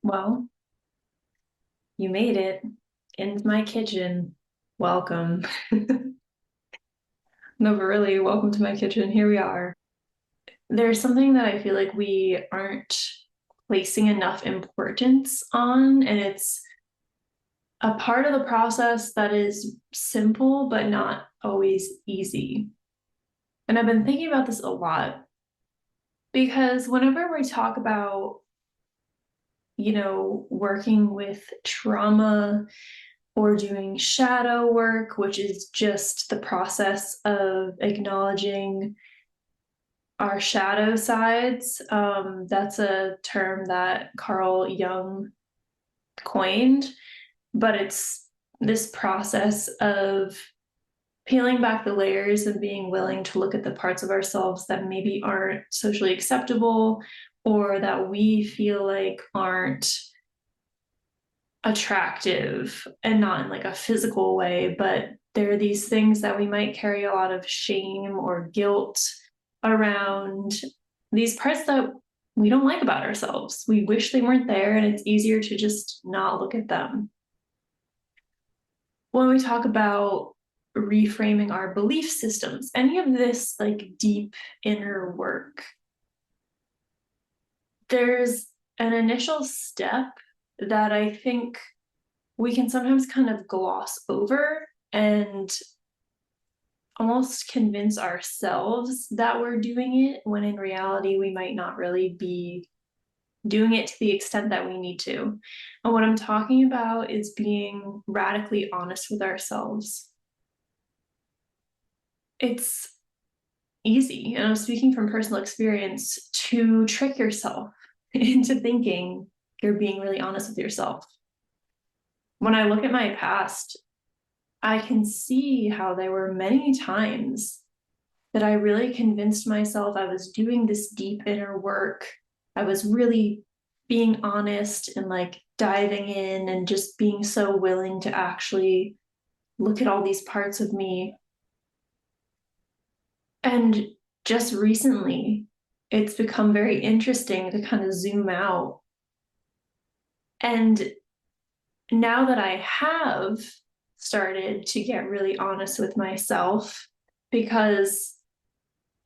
Well, you made it into my kitchen. Welcome. No, but really, welcome to my kitchen. Here we are. There's something that I feel like we aren't placing enough importance on, and it's a part of the process that is simple but not always easy. And I've been thinking about this a lot because whenever we talk about, working with trauma or doing shadow work, which is just the process of acknowledging our shadow sides. That's a term that Carl Jung coined, but it's this process of peeling back the layers and being willing to look at the parts of ourselves that maybe aren't socially acceptable or that we feel like aren't attractive, and not in like a physical way, but there are these things that we might carry a lot of shame or guilt around, these parts that we don't like about ourselves. We wish they weren't there, and it's easier to just not look at them. When we talk about reframing our belief systems, any of this like deep inner work, there's an initial step that I think we can sometimes kind of gloss over and almost convince ourselves that we're doing it, when in reality, we might not really be doing it to the extent that we need to. And what I'm talking about is being radically honest with ourselves. It's easy, and I'm speaking from personal experience, to trick yourself into thinking you're being really honest with yourself. When I look at my past, I can see how there were many times that I really convinced myself I was doing this deep inner work. I was really being honest and like diving in and just being so willing to actually look at all these parts of me. And just recently, it's become very interesting to kind of zoom out. And now that I have started to get really honest with myself, because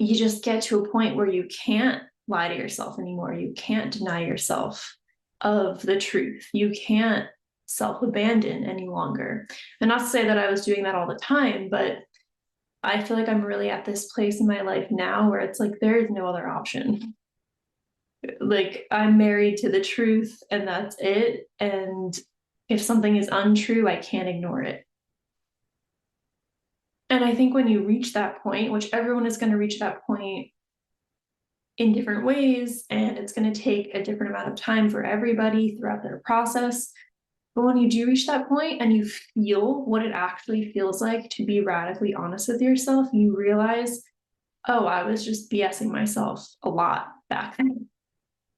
you just get to a point where you can't lie to yourself anymore. You can't deny yourself of the truth. You can't self abandon any longer. And not to say that I was doing that all the time, but I feel like I'm really at this place in my life now where it's like there is no other option. Like I'm married to the truth and that's it. And if something is untrue, I can't ignore it. And I think when you reach that point, which everyone is going to reach that point in different ways, and it's going to take a different amount of time for everybody throughout their process. But when you do reach that point and you feel what it actually feels like to be radically honest with yourself, you realize, oh, I was just BSing myself a lot back then.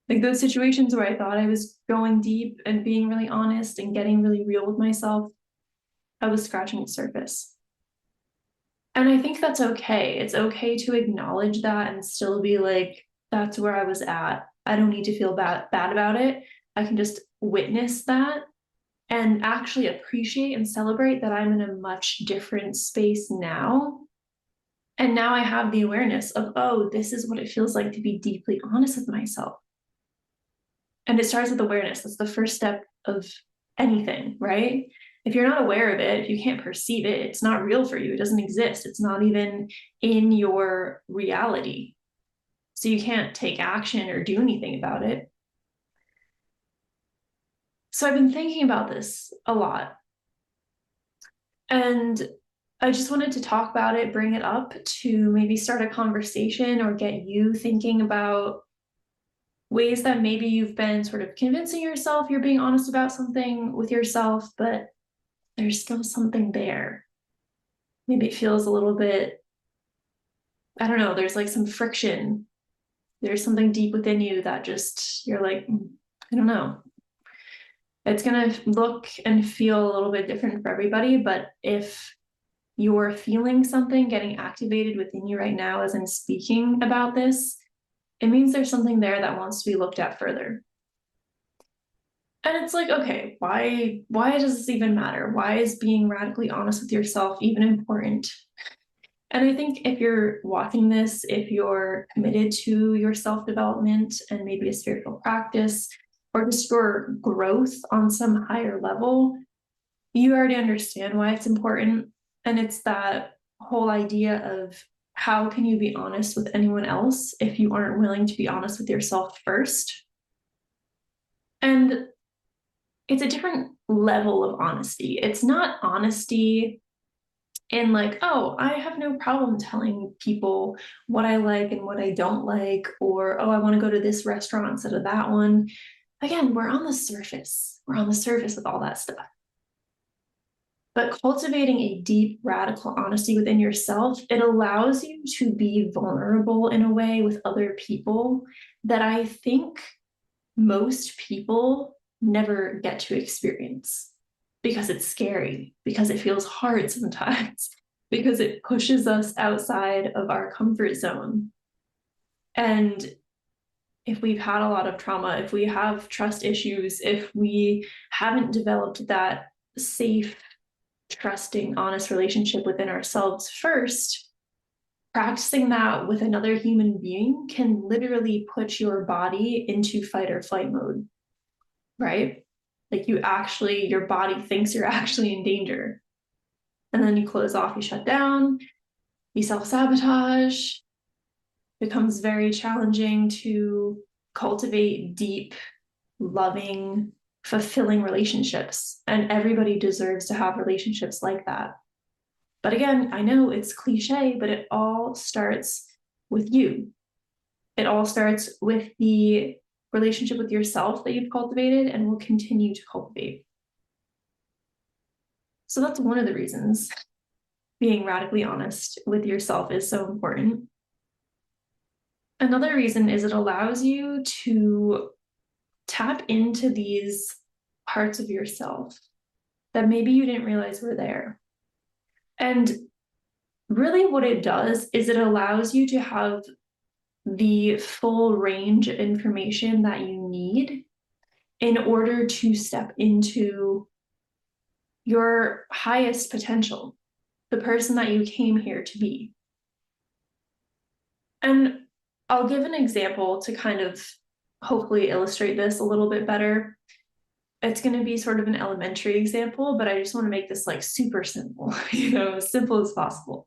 Like those situations where I thought I was going deep and being really honest and getting really real with myself, I was scratching the surface. And I think that's okay. It's okay to acknowledge that and still be like, that's where I was at. I don't need to feel bad about it. I can just witness that and actually appreciate and celebrate that I'm in a much different space now. And now I have the awareness of, oh, this is what it feels like to be deeply honest with myself. And it starts with awareness. That's the first step of anything, right? If you're not aware of it, if you can't perceive it, it's not real for you. It doesn't exist. It's not even in your reality. So you can't take action or do anything about it. So I've been thinking about this a lot. And I just wanted to talk about it, bring it up to maybe start a conversation or get you thinking about ways that maybe you've been sort of convincing yourself you're being honest about something with yourself, but there's still something there. Maybe it feels a little bit, I don't know, there's like some friction. There's something deep within you that just, you're like, I don't know. It's going to look and feel a little bit different for everybody, but if you're feeling something getting activated within you right now as I'm speaking about this, it means there's something there that wants to be looked at further. And it's like, okay, why does this even matter? Why is being radically honest with yourself even important? And I think if you're watching this, if you're committed to your self-development and maybe a spiritual practice or just your growth on some higher level, you already understand why it's important. And it's that whole idea of how can you be honest with anyone else if you aren't willing to be honest with yourself first? And it's a different level of honesty. It's not honesty in like, oh, I have no problem telling people what I like and what I don't like, or oh, I want to go to this restaurant instead of that one. Again, we're on the surface. We're on the surface with all that stuff. But cultivating a deep, radical honesty within yourself, it allows you to be vulnerable in a way with other people that I think most people never get to experience because it's scary, because it feels hard sometimes, because it pushes us outside of our comfort zone. And if we've had a lot of trauma, if we have trust issues, if we haven't developed that safe, trusting, honest relationship within ourselves first, practicing that with another human being can literally put your body into fight or flight mode, right? Like your body thinks you're actually in danger. And then you close off, you shut down, you self-sabotage. It becomes very challenging to cultivate deep, loving, fulfilling relationships. And everybody deserves to have relationships like that. But again, I know it's cliche, but it all starts with you. It all starts with the relationship with yourself that you've cultivated and will continue to cultivate. So that's one of the reasons being radically honest with yourself is so important. Another reason is it allows you to tap into these parts of yourself that maybe you didn't realize were there. And really what it does is it allows you to have the full range of information that you need in order to step into your highest potential, the person that you came here to be. And I'll give an example to kind of hopefully illustrate this a little bit better. It's going to be sort of an elementary example, but I just want to make this like super simple, as simple as possible.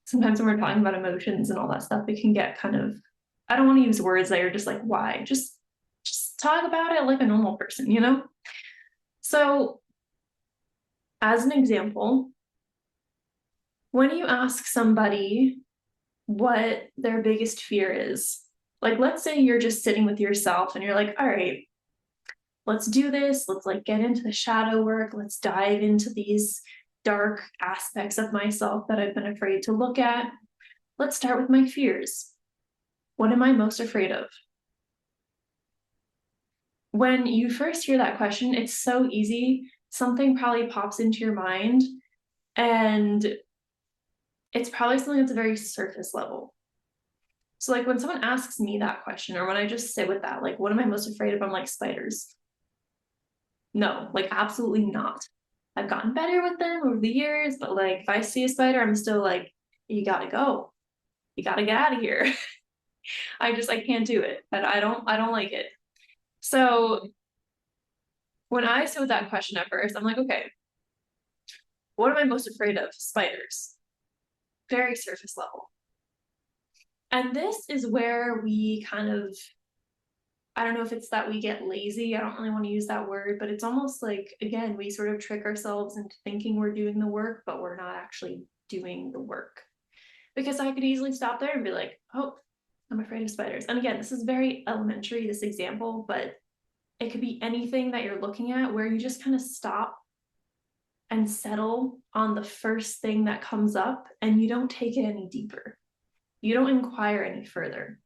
Sometimes when we're talking about emotions and all that stuff, it can get kind of, I don't want to use words that are just like, why? Just talk about it like a normal person. So as an example, when you ask somebody what their biggest fear is, like let's say you're just sitting with yourself and you're like, all right, let's do this. Let's like get into the shadow work. Let's dive into these dark aspects of myself that I've been afraid to look at. Let's start with my fears. What am I most afraid of? When you first hear that question, it's so easy. Something probably pops into your mind, and it's probably something that's very surface level. So like when someone asks me that question, or when I just sit with that, like, what am I most afraid of? I'm like, spiders. No, like absolutely not. I've gotten better with them over the years, but like if I see a spider, I'm still like, you gotta go. You gotta get out of here. I can't do it. And I don't like it. So when I sit with that question at first, I'm like, okay, what am I most afraid of? Spiders. Very surface level. And this is where we kind of, I don't know if it's that we get lazy. I don't really want to use that word, but it's almost like, again, we sort of trick ourselves into thinking we're doing the work, but we're not actually doing the work. Because I could easily stop there and be like, oh, I'm afraid of spiders. And again, this is very elementary, this example, but it could be anything that you're looking at where you just kind of stop and settle on the first thing that comes up and you don't take it any deeper. You don't inquire any further.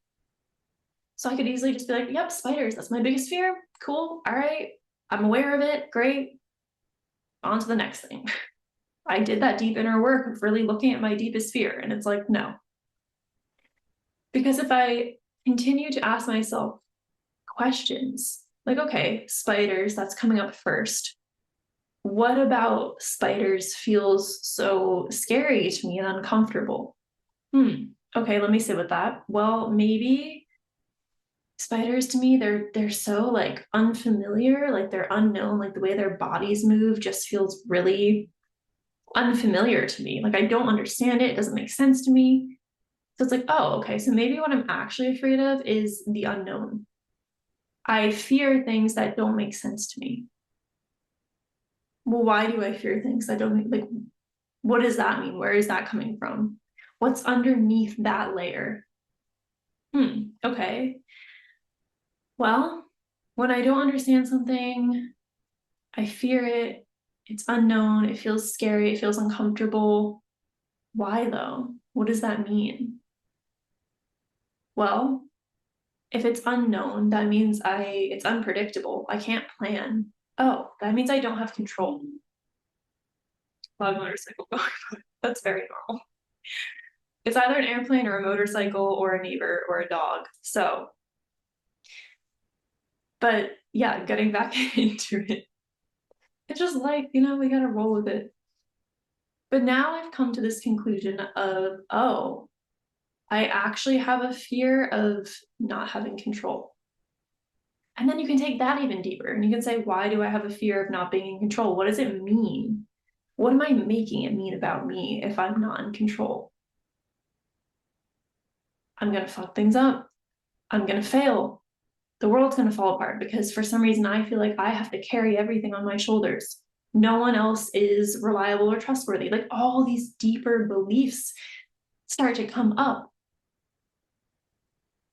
So I could easily just be like, yep, spiders, that's my biggest fear. Cool. All right. I'm aware of it. Great. On to the next thing. I did that deep inner work of really looking at my deepest fear. And it's like, no. Because if I continue to ask myself questions, like, okay, spiders, that's coming up first. What about spiders feels so scary to me and uncomfortable? Okay, let me sit with that. Well, maybe spiders to me, they're so like unfamiliar, like they're unknown, like the way their bodies move just feels really unfamiliar to me. Like I don't understand it, it doesn't make sense to me. So it's like, oh, okay, so maybe what I'm actually afraid of is the unknown. I fear things that don't make sense to me. Well, why do I fear things that don't make, like, what does that mean? Where is that coming from? What's underneath that layer? Okay. Well, when I don't understand something, I fear it. It's unknown. It feels scary. It feels uncomfortable. Why though? What does that mean? Well, if it's unknown, that means it's unpredictable. I can't plan. Oh, that means I don't have control. A lot of motorcycle going on. That's very normal. It's either an airplane or a motorcycle or a neighbor or a dog. So, but yeah, getting back into it. It's just life, we gotta roll with it. But now I've come to this conclusion of, oh, I actually have a fear of not having control. And then you can take that even deeper and you can say, why do I have a fear of not being in control? What does it mean? What am I making it mean about me if I'm not in control? I'm going to fuck things up. I'm going to fail. The world's going to fall apart because for some reason I feel like I have to carry everything on my shoulders. No one else is reliable or trustworthy. Like all these deeper beliefs start to come up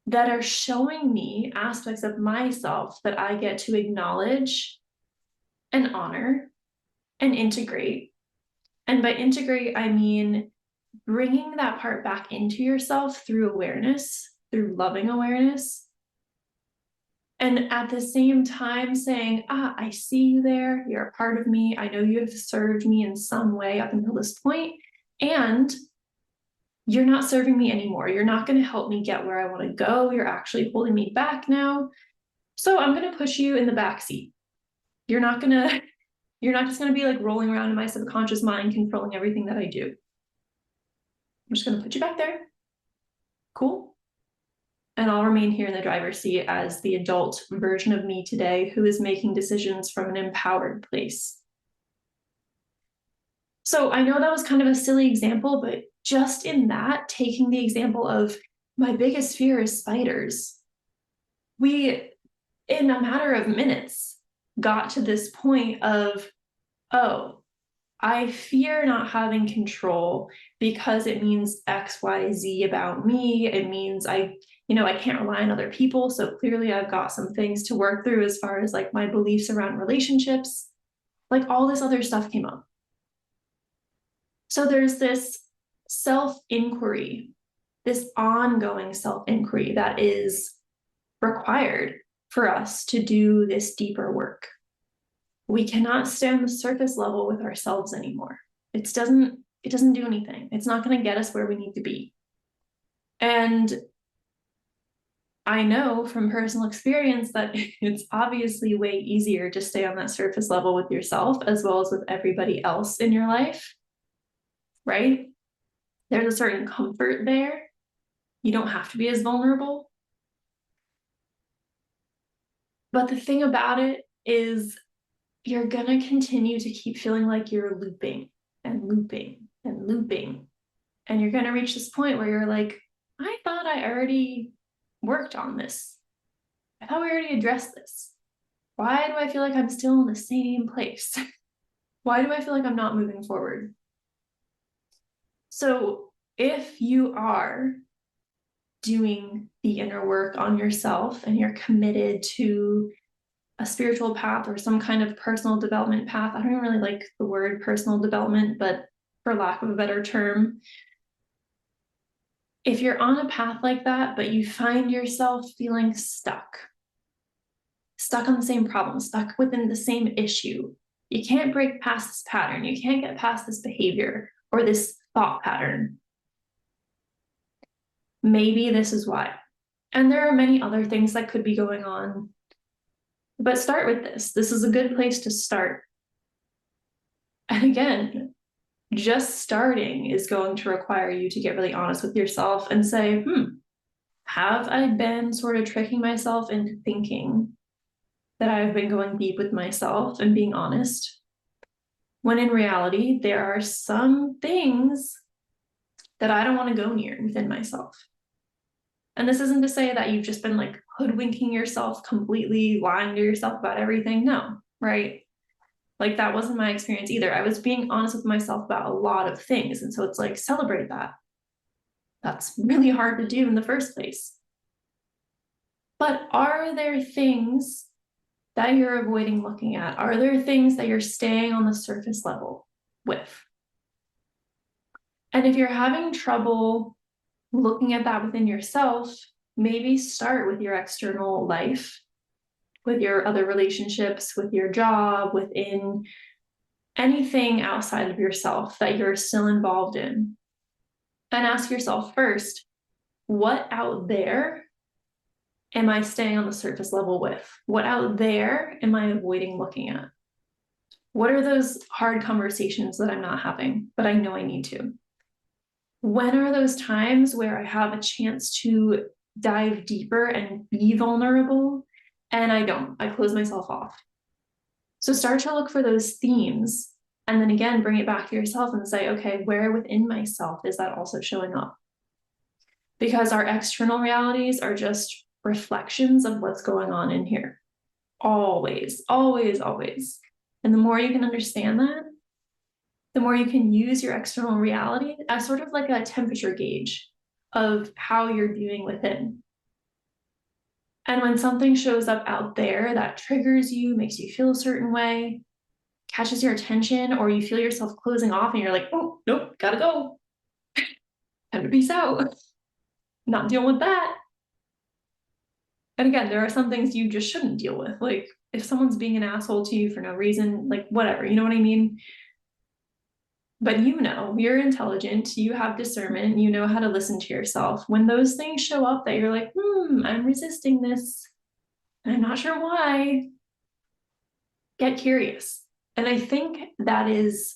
that are showing me aspects of myself that I get to acknowledge and honor and integrate. And by integrate, I mean bringing that part back into yourself through awareness, through loving awareness. And at the same time saying, I see you there. You're a part of me. I know you have served me in some way up until this point, and you're not serving me anymore. You're not going to help me get where I want to go. You're actually holding me back now. So I'm going to push you in the back seat. You're not just going to be like rolling around in my subconscious mind, controlling everything that I do. I'm just going to put you back there. Cool. And I'll remain here in the driver's seat as the adult version of me today who is making decisions from an empowered place. So I know that was kind of a silly example, but just in that, taking the example of my biggest fear is spiders, we, in a matter of minutes, got to this point of, oh, I fear not having control because it means X, Y, Z about me. It means I can't rely on other people. So clearly I've got some things to work through as far as like my beliefs around relationships. Like all this other stuff came up. So there's this self-inquiry, this ongoing self-inquiry that is required for us to do this deeper work. We cannot stay on the surface level with ourselves anymore. It doesn't do anything. It's not going to get us where we need to be. And I know from personal experience that it's obviously way easier to stay on that surface level with yourself as well as with everybody else in your life, right? There's a certain comfort there. You don't have to be as vulnerable. But the thing about it is you're going to continue to keep feeling like you're looping and looping and looping. And you're going to reach this point where you're like, I thought I already worked on this. I thought we already addressed this. Why do I feel like I'm still in the same place? Why do I feel like I'm not moving forward? So if you are doing the inner work on yourself and you're committed to a spiritual path or some kind of personal development path, I don't even really like the word personal development, but for lack of a better term, if you're on a path like that, but you find yourself feeling stuck on the same problem, stuck within the same issue, you can't break past this pattern, you can't get past this behavior or this thought pattern, maybe this is why. And there are many other things that could be going on. But start with this. This is a good place to start. And again, just starting is going to require you to get really honest with yourself and say, have I been sort of tricking myself into thinking that I've been going deep with myself and being honest, when in reality, there are some things that I don't want to go near within myself. And this isn't to say that you've just been like hoodwinking yourself completely, lying to yourself about everything. No, right? Like that wasn't my experience either. I was being honest with myself about a lot of things. And so it's like, celebrate that. That's really hard to do in the first place. But are there things that you're avoiding looking at? Are there things that you're staying on the surface level with? And if you're having trouble looking at that within yourself, maybe start with your external life, with your other relationships, with your job, within anything outside of yourself that you're still involved in. And ask yourself first, what out there am I staying on the surface level with? What out there am I avoiding looking at? What are those hard conversations that I'm not having, but I know I need to? When are those times where I have a chance to dive deeper and be vulnerable? And I don't, I close myself off. So start to look for those themes and then again, bring it back to yourself and say, okay, where within myself is that also showing up? Because our external realities are just reflections of what's going on in here. Always, always, always. And the more you can understand that, the more you can use your external reality as sort of like a temperature gauge of how you're doing within. And when something shows up out there that triggers you, makes you feel a certain way, catches your attention, or you feel yourself closing off and you're like, oh, nope, gotta go. Time to peace out. Not dealing with that. And again, there are some things you just shouldn't deal with. Like if someone's being an asshole to you for no reason, like whatever, you know what I mean? But you know, you're intelligent, you have discernment, you know how to listen to yourself. When those things show up that you're like, I'm resisting this, and I'm not sure why, get curious. And I think that is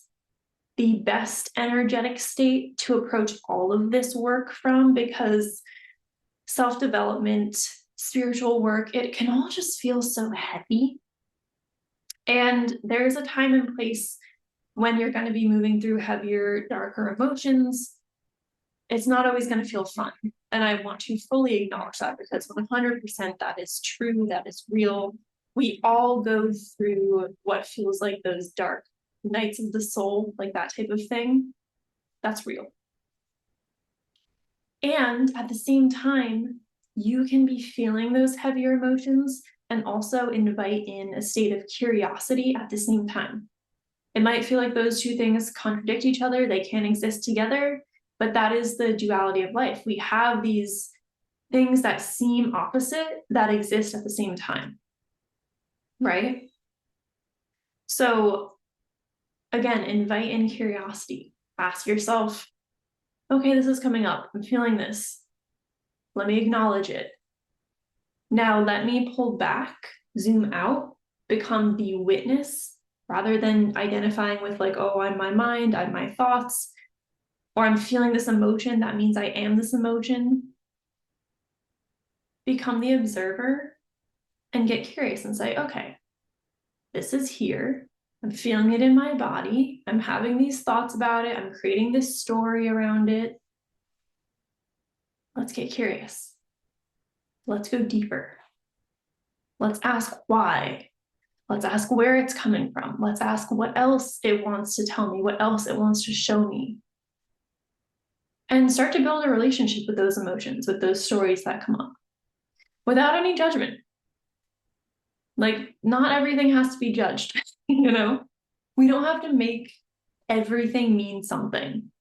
the best energetic state to approach all of this work from, because self-development, spiritual work, it can all just feel so heavy. And there's a time and place when you're going to be moving through heavier, darker emotions. It's not always going to feel fun. And I want to fully acknowledge that, because 100% that is true, that is real. We all go through what feels like those dark nights of the soul, like that type of thing. That's real. And at the same time, you can be feeling those heavier emotions and also invite in a state of curiosity at the same time. It might feel like those two things contradict each other, they can't exist together, but that is the duality of life. We have these things that seem opposite that exist at the same time, right? So again, invite in curiosity. Ask yourself, okay, this is coming up, I'm feeling this. Let me acknowledge it. Now let me pull back, zoom out, become the witness, rather than identifying with like, oh, I'm my mind, I'm my thoughts, or I'm feeling this emotion, that means I am this emotion. Become the observer and get curious and say, okay, this is here. I'm feeling it in my body. I'm having these thoughts about it. I'm creating this story around it. Let's get curious. Let's go deeper. Let's ask why. Let's ask where it's coming from. Let's ask what else it wants to tell me, what else it wants to show me. And start to build a relationship with those emotions, with those stories that come up, without any judgment. Like, not everything has to be judged, you know? We don't have to make everything mean something.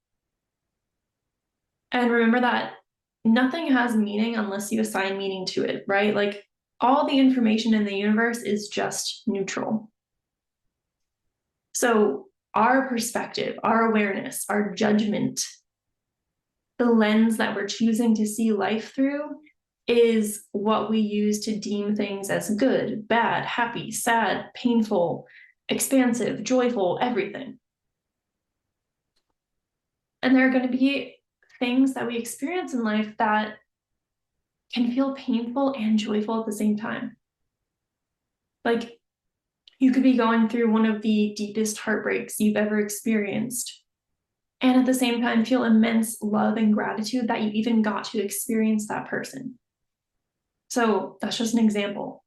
And remember that nothing has meaning unless you assign meaning to it, right? Like, all the information in the universe is just neutral. So our perspective, our awareness, our judgment, the lens that we're choosing to see life through is what we use to deem things as good, bad, happy, sad, painful, expansive, joyful, everything. And there are going to be things that we experience in life that can feel painful and joyful at the same time. Like, you could be going through one of the deepest heartbreaks you've ever experienced, and at the same time feel immense love and gratitude that you even got to experience that person. So that's just an example.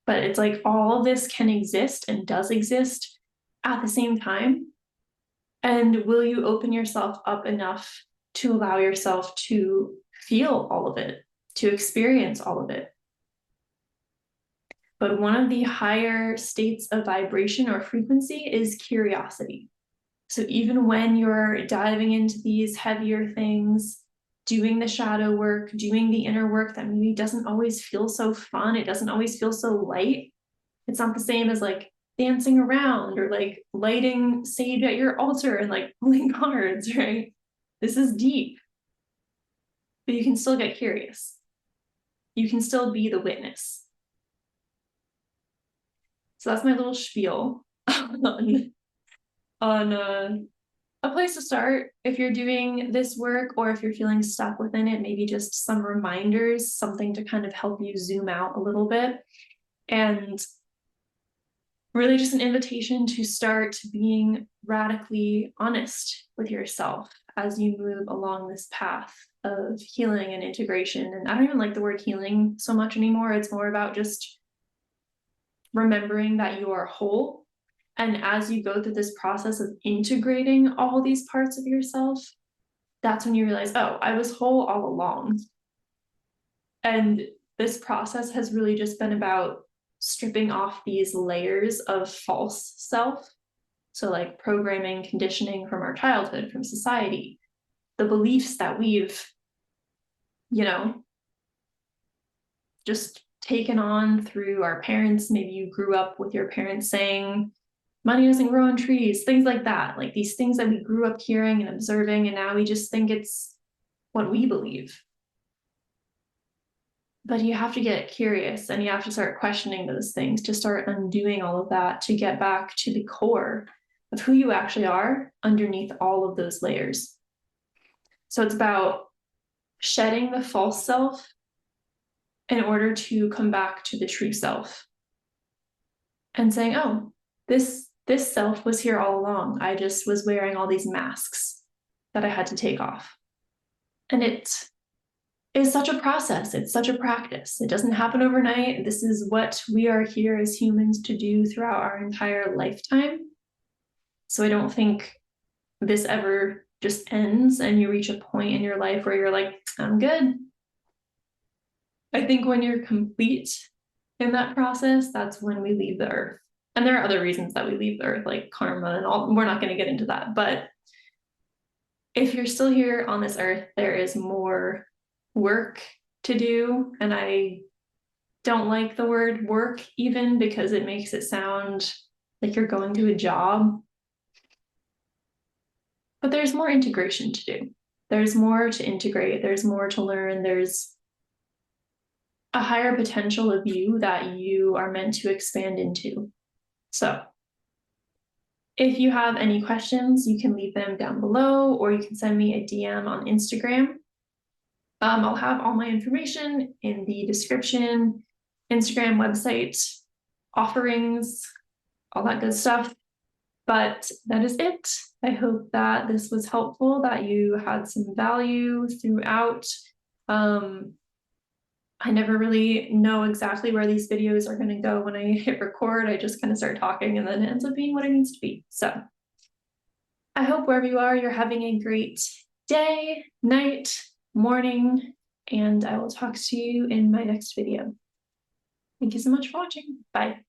But it's like all of this can exist and does exist at the same time. And will you open yourself up enough to allow yourself to feel all of it, to experience all of it? But one of the higher states of vibration or frequency is curiosity. So even when you're diving into these heavier things, doing the shadow work, doing the inner work that maybe doesn't always feel so fun, it doesn't always feel so light. It's not the same as like dancing around or like lighting sage at your altar and like pulling cards, right? This is deep, but you can still get curious. You can still be the witness. So that's my little spiel on a place to start if you're doing this work, or if you're feeling stuck within it, maybe just some reminders, something to kind of help you zoom out a little bit. And really just an invitation to start being radically honest with yourself as you move along this path of healing and integration. And I don't even like the word healing so much anymore. It's more about just remembering that you are whole. And as you go through this process of integrating all these parts of yourself, that's when you realize, oh, I was whole all along. And this process has really just been about stripping off these layers of false self. So like programming, conditioning from our childhood, from society, the beliefs that we've, just taken on through our parents. Maybe you grew up with your parents saying, money doesn't grow on trees, things like that. Like these things that we grew up hearing and observing, and now we just think it's what we believe. But you have to get curious and you have to start questioning those things, to start undoing all of that, to get back to the core of who you actually are underneath all of those layers. So it's about shedding the false self in order to come back to the true self and saying, oh, this self was here all along. I just was wearing all these masks that I had to take off. And it is such a process. It's such a practice. It doesn't happen overnight. This is what we are here as humans to do throughout our entire lifetime. So I don't think this ever just ends and you reach a point in your life where you're like, I'm good. I think when you're complete in that process, that's when we leave the earth. And there are other reasons that we leave the earth, like karma and all. We're not going to get into that. But if you're still here on this earth, there is more work to do. And I don't like the word work even, because it makes it sound like you're going to a job. But there's more integration to do. There's more to integrate. There's more to learn. There's a higher potential of you that you are meant to expand into. So if you have any questions, you can leave them down below, or you can send me a DM on Instagram. I'll have all my information in the description, Instagram, website, offerings, all that good stuff. But that is it. I hope that this was helpful, that you had some value throughout. I never really know exactly where these videos are going to go when I hit record. I just kind of start talking and then it ends up being what it needs to be. So I hope wherever you are, you're having a great day, night, morning, and I will talk to you in my next video. Thank you so much for watching. Bye.